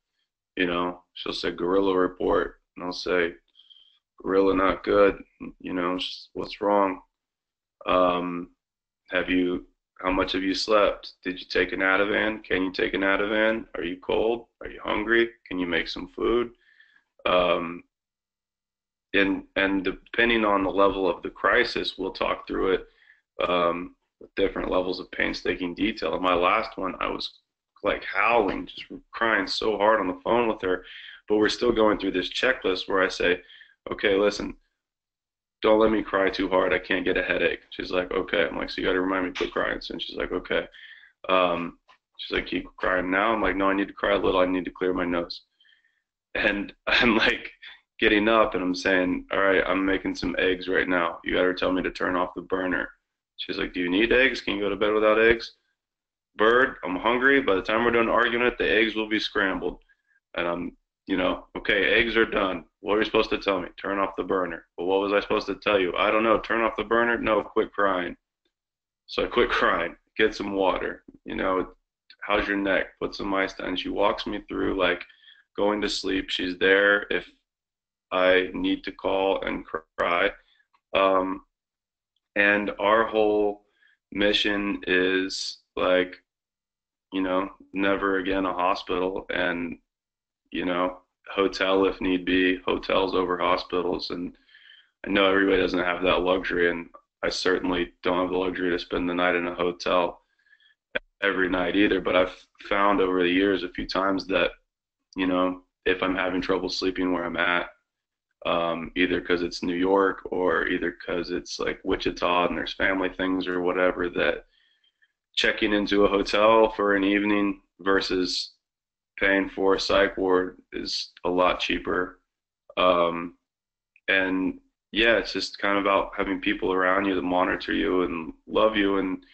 she'll say gorilla report, and I'll say gorilla not good. What's wrong? Um, have you? How much have you slept? Did you take an Ativan? Can you take an Ativan? Are you cold? Are you hungry? Can you make some food? Um, and depending on the level of the crisis, we'll talk through it with different levels of painstaking detail. In my last one, I was like howling, just crying so hard on the phone with her. But we're still going through this checklist where I say, okay, listen, don't let me cry too hard. I can't get a headache. She's like, okay. I'm like, so you got to remind me to quit crying. And she's like, okay. She's like, keep crying now. I'm like, no, I need to cry a little. I need to clear my nose. And I'm like getting up and I'm saying, all right, I'm making some eggs right now. You got to tell me to turn off the burner. She's like, do you need eggs? Can you go to bed without eggs? Bird, I'm hungry. By the time we're done arguing it, the eggs will be scrambled. And I'm, okay, eggs are done. What are you supposed to tell me? Turn off the burner. Well, what was I supposed to tell you? I don't know. Turn off the burner? No, quit crying. So I quit crying, get some water. How's your neck? Put some ice down. She walks me through like going to sleep. She's there if I need to call and cry. And our whole mission is like, never again a hospital and, hotel if need be, hotels over hospitals. And I know everybody doesn't have that luxury, and I certainly don't have the luxury to spend the night in a hotel every night either. But I've found over the years a few times that, if I'm having trouble sleeping where I'm at, either because it's New York or either because it's like Wichita and there's family things or whatever, that checking into a hotel for an evening versus paying for a psych ward is a lot cheaper. And yeah, it's just kind of about having people around you that monitor you and love you and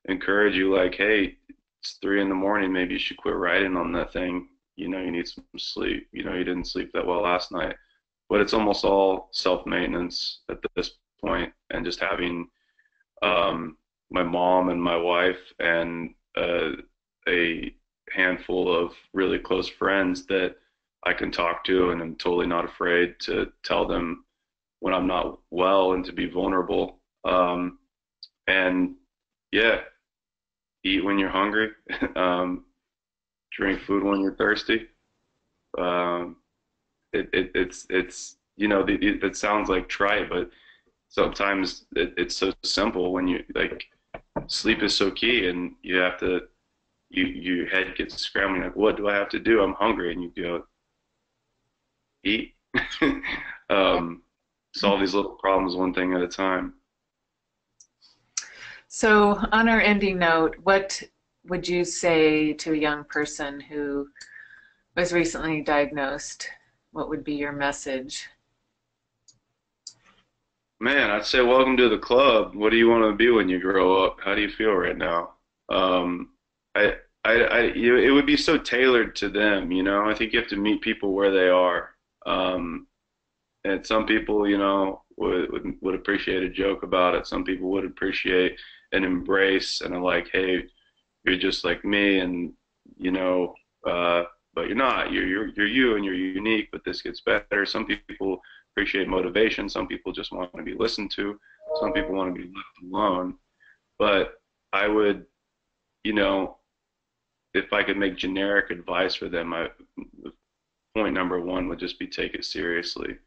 encourage you like, hey, it's 3 in the morning, maybe you should quit writing on that thing. You need some sleep. You didn't sleep that well last night. But it's almost all self-maintenance at this point, and just having my mom and my wife and a handful of really close friends that I can talk to, and I'm totally not afraid to tell them when I'm not well and to be vulnerable. And yeah, eat when you're hungry, drink food when you're thirsty. Um, it's it sounds like trite, but sometimes it's so simple when you like sleep is so key, and you have to your head gets scrambling like, what do I have to do? I'm hungry, and you go eat. Solve these little problems one thing at a time. So on our ending note, what would you say to a young person who was recently diagnosed? What would be your message? Man, I'd say welcome to the club. What do you want to be when you grow up? How do you feel right now? I, it would be so tailored to them, you know. I think you have to meet people where they are. And some people, you know, would appreciate a joke about it. Some people would appreciate an embrace and a like, hey, you're just like me, and you know, but you're not. You're you, and you're unique. But this gets better. Some people appreciate motivation. Some people just want to be listened to. Some people want to be left alone. But I would, you know, if I could make generic advice for them, point number one would just be take it seriously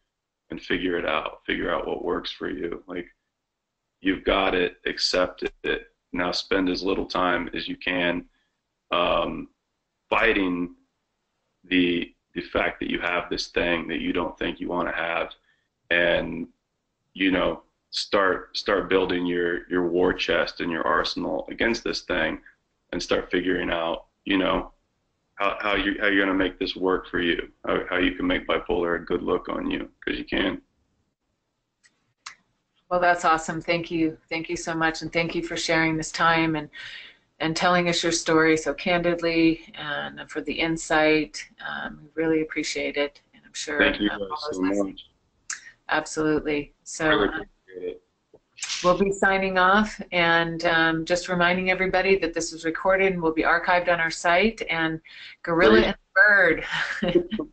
and figure it out. Figure out what works for you. Like you've got it, accept it. Now spend as little time as you can fighting the fact that you have this thing that you don't think you want to have, and you know start building your war chest and your arsenal against this thing, and start figuring out you know how you're gonna make this work for you, how you can make bipolar a good look on you, because you can. Well, that's awesome. Thank you. Thank you so much. And thank you for sharing this time and telling us your story so candidly and for the insight. We really appreciate it. And I'm sure Thank you all guys those so listening. much. Absolutely. So Really appreciate it. we'll be signing off and just reminding everybody that this is recorded and will be archived on our site. And Gorilla Great. and Bird,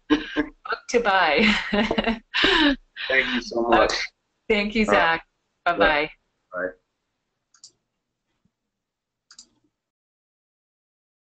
book to buy. Thank you so much. Thank you, All right. Zach. Bye-bye. Bye.